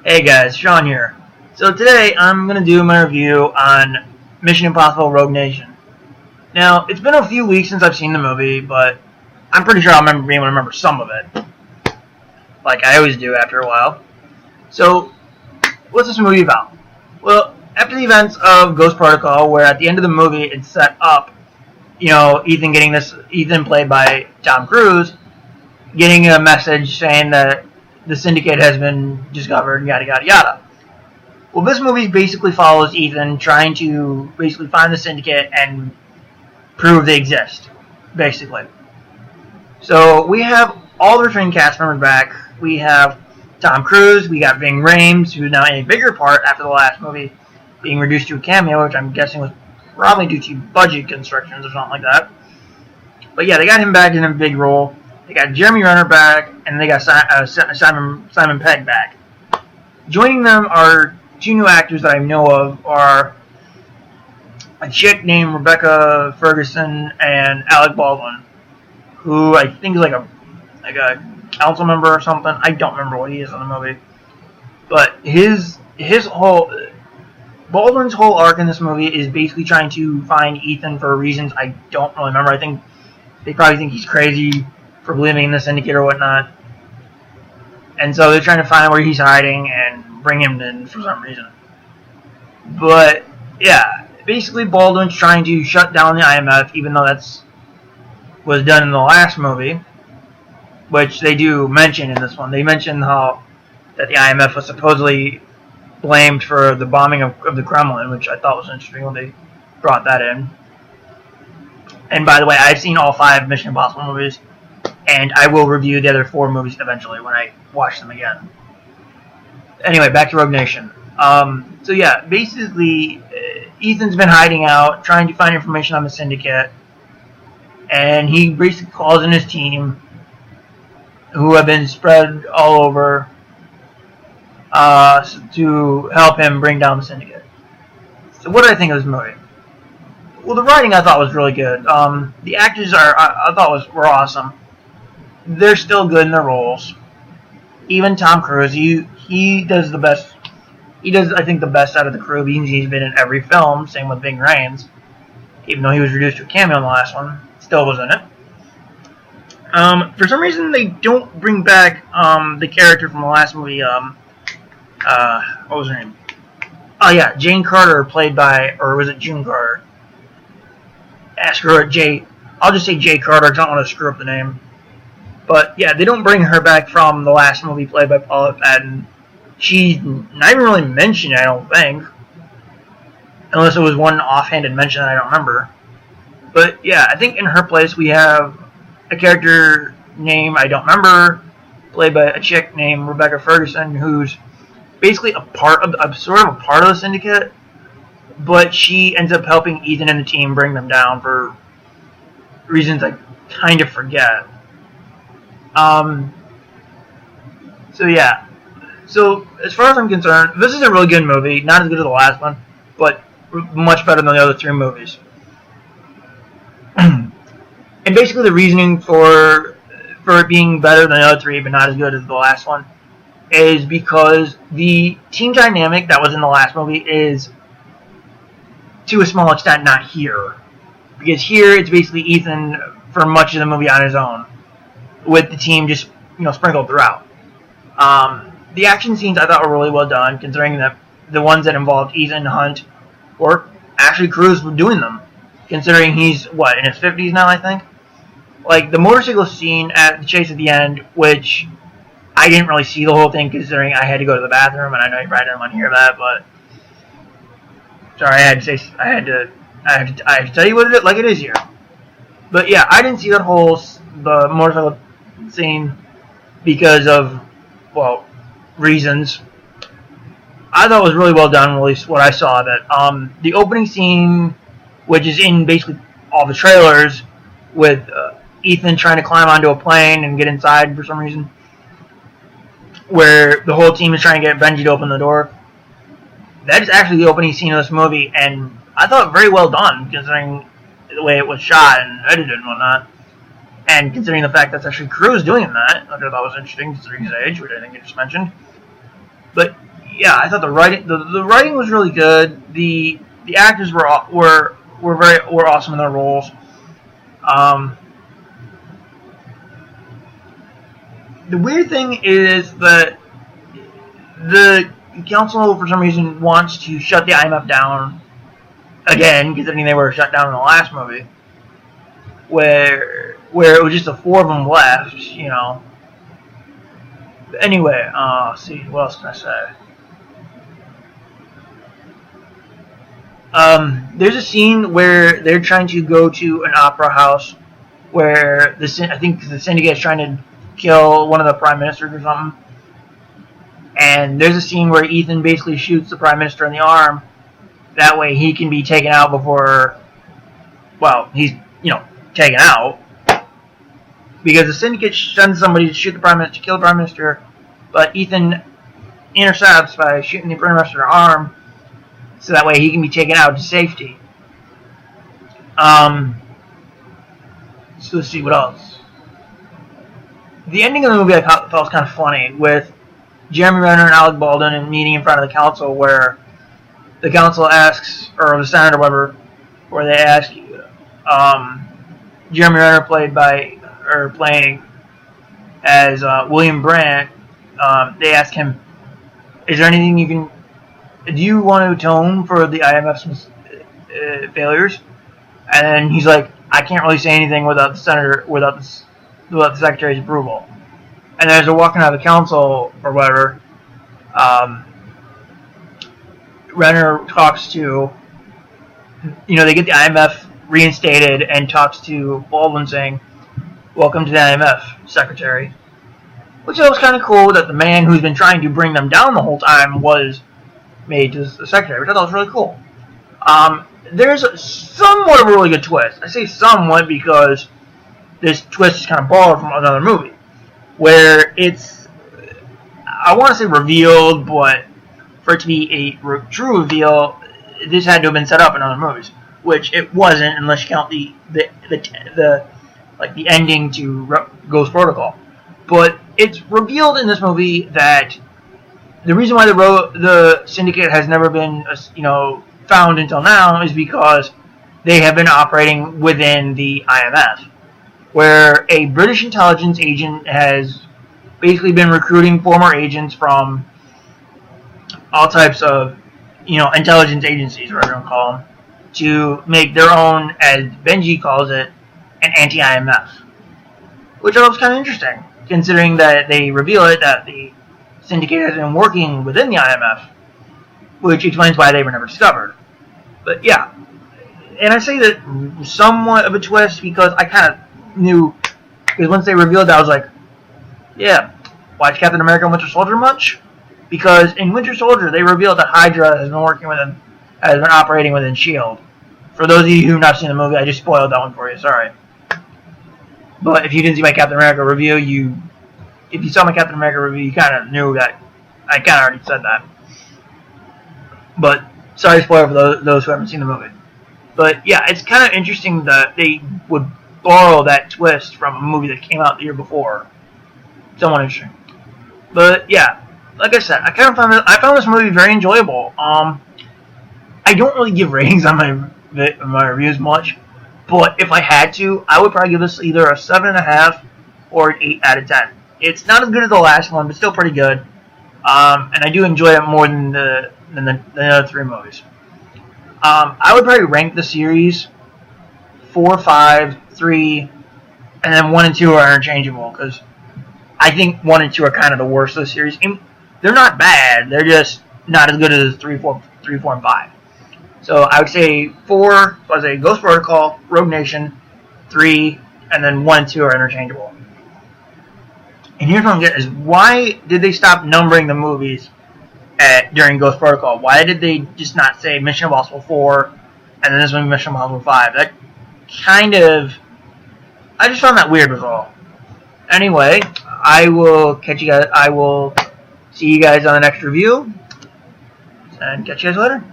Hey guys, Sean here. So today I'm going to do my review on Mission Impossible Rogue Nation. Now, it's been a few weeks since I've seen the movie, but I'm pretty sure I'll being able to remember some of it. Like I always do after a while. So, what's this movie about? Well, after the events of Ghost Protocol, where at the end of the movie it's set up, Ethan played by Tom Cruise, getting a message saying that the syndicate has been discovered, yada yada yada. Well, this movie basically follows Ethan trying to basically find the syndicate and prove they exist, basically. So we have all the returning cast members back. We have Tom Cruise, we got Ving Rhames, who's now in a bigger part after the last movie, being reduced to a cameo, which I'm guessing was probably due to budget constrictions or something like that. But yeah, they got him back in a big role. They got Jeremy Renner back, and they got Simon Pegg back. Joining them are two new actors that I know of, are a chick named Rebecca Ferguson and Alec Baldwin, who I think is like a council member or something. I don't remember what he is in the movie, but Baldwin's whole arc in this movie is basically trying to find Ethan for reasons I don't really remember. I think they probably think he's crazy for believing in the syndicate or whatnot. And so they're trying to find where he's hiding and bring him in for some reason. But, yeah, basically Baldwin's trying to shut down the IMF, even though that's was done in the last movie, which they do mention in this one. They mention how that the IMF was supposedly blamed for the bombing of the Kremlin, which I thought was interesting when they brought that in. And by the way, I've seen all 5 Mission Impossible movies, and I will review the other 4 movies eventually when I watch them again. Anyway, back to Rogue Nation. So yeah, basically, Ethan's been hiding out, trying to find information on the syndicate, and he basically calls in his team, who have been spread all over, to help him bring down the syndicate. So what did I think of this movie? Well, the writing I thought was really good. The actors I thought were awesome. They're still good in their roles. Even Tom Cruise, he does the best. He does, I think, the best out of the crew. He's been in every film. Same with Ving Rhames, even though he was reduced to a cameo in the last one, still was in it. For some reason, they don't bring back the character from the last movie. What was her name? Oh yeah, Jane Carter, played by, or was it June Carter? Screw it, I'll just say Jay Carter. I don't want to screw up the name. But yeah, they don't bring her back from the last movie played by Paula Patton. She's not even really mentioned, I don't think. Unless it was one offhanded mention that I don't remember. But yeah, I think in her place we have a character name I don't remember, played by a chick named Rebecca Ferguson, who's basically sort of a part of the syndicate, but she ends up helping Ethan and the team bring them down for reasons I kind of forget. So yeah. So as far as I'm concerned, this is a really good movie. Not as good as the last one, but much better than the other 3 movies. And basically the reasoning for it being better than the other 3, but not as good as the last one, is because the team dynamic that was in the last movie is, to a small extent, not here. Because here it's basically Ethan for much of the movie on his own, with the team just sprinkled throughout. The action scenes I thought were really well done, considering that the ones that involved Ethan Hunt, or actually Cruise, were doing them. Considering he's in his 50s now, I think. Like the motorcycle scene at the chase at the end, which I didn't really see the whole thing, considering I had to go to the bathroom, and I know you probably didn't want to hear that, but sorry, I had to tell you what it is, like it is here. But yeah, I didn't see the motorcycle scene because of, reasons. I thought it was really well done, at least what I saw of it. The opening scene, which is in basically all the trailers, with Ethan trying to climb onto a plane and get inside for some reason, where the whole team is trying to get Benji to open the door. That is actually the opening scene of this movie, and I thought very well done, considering the way it was shot and edited and whatnot. And considering the fact that's actually Cruise doing that, I thought that was interesting, considering his age, which I think you just mentioned. But yeah, I thought the writing was really good. The actors were awesome in their roles. The weird thing is that the council, for some reason, wants to shut the IMF down again, considering they were shut down in the last movie, where it was just the four of them left, you know. But anyway, let's see, what else can I say? There's a scene where they're trying to go to an opera house where I think the syndicate is trying to kill one of the prime ministers or something. And there's a scene where Ethan basically shoots the prime minister in the arm. That way he can be taken out before, well, he's, you know, taken out. Because the syndicate sends somebody to shoot the prime minister, to kill the prime minister, but Ethan intercepts by shooting the prime minister in the arm, so that way he can be taken out to safety. So let's see what else. The ending of the movie I thought was kind of funny, with Jeremy Renner and Alec Baldwin meeting in front of the council, where the council asks, or the Senate or whatever, where they ask Jeremy Renner playing as William Brandt. They ask him, "Is there anything you can? Do you want to atone for the IMF's failures?" And then he's like, "I can't really say anything without the senator, without the secretary's approval." And as they're walking out of the council or whatever, Renner talks to, you know, they get the IMF reinstated and talks to Baldwin saying, "Welcome to the IMF, Secretary." Which was kind of cool that the man who's been trying to bring them down the whole time was made to the Secretary, which I thought was really cool. There's somewhat of a really good twist. I say somewhat because this twist is kind of borrowed from another movie, where it's, I want to say revealed, but for it to be a true reveal, this had to have been set up in other movies, which it wasn't unless you count the ending to Ghost Protocol. But it's revealed in this movie that the reason why the syndicate has never been, you know, found until now is because they have been operating within the IMF, where a British intelligence agent has basically been recruiting former agents from all types of, you know, intelligence agencies, whatever you want to call them, to make their own, as Benji calls it, an anti-IMF. Which I thought was kind of interesting, considering that they reveal it that the syndicate has been working within the IMF, which explains why they were never discovered. But yeah, and I say that somewhat of a twist because I kind of knew, because once they revealed that, I was like, yeah, watch Captain America and Winter Soldier much? Because in Winter Soldier, they revealed that Hydra has been operating within S.H.I.E.L.D. For those of you who have not seen the movie, I just spoiled that one for you, sorry. But if you didn't see my Captain America review, if you saw my Captain America review, you kind of knew that I kind of already said that. But sorry, spoiler for those who haven't seen the movie. But yeah, it's kind of interesting that they would borrow that twist from a movie that came out the year before. Somewhat interesting. But yeah, like I said, I found this movie very enjoyable. I don't really give ratings on my reviews much, but if I had to, I would probably give this either a 7.5 or an 8 out of 10. It's not as good as the last one, but still pretty good. And I do enjoy it more than the other three movies. I would probably rank the series 4, 5, 3, and then 1 and 2 are interchangeable, because I think 1 and 2 are kind of the worst of the series. They're not bad, they're just not as good as 3, 4, and 5. So I would say 4, so I'd say Ghost Protocol, Rogue Nation, 3, and then 1 and 2 are interchangeable. And here's what I'm getting is, why did they stop numbering the movies during Ghost Protocol? Why did they just not say Mission Impossible 4 and then this one Mission Impossible 5? That kind of, I just found that weird was all. Anyway, I will see you guys on the next review and catch you guys later.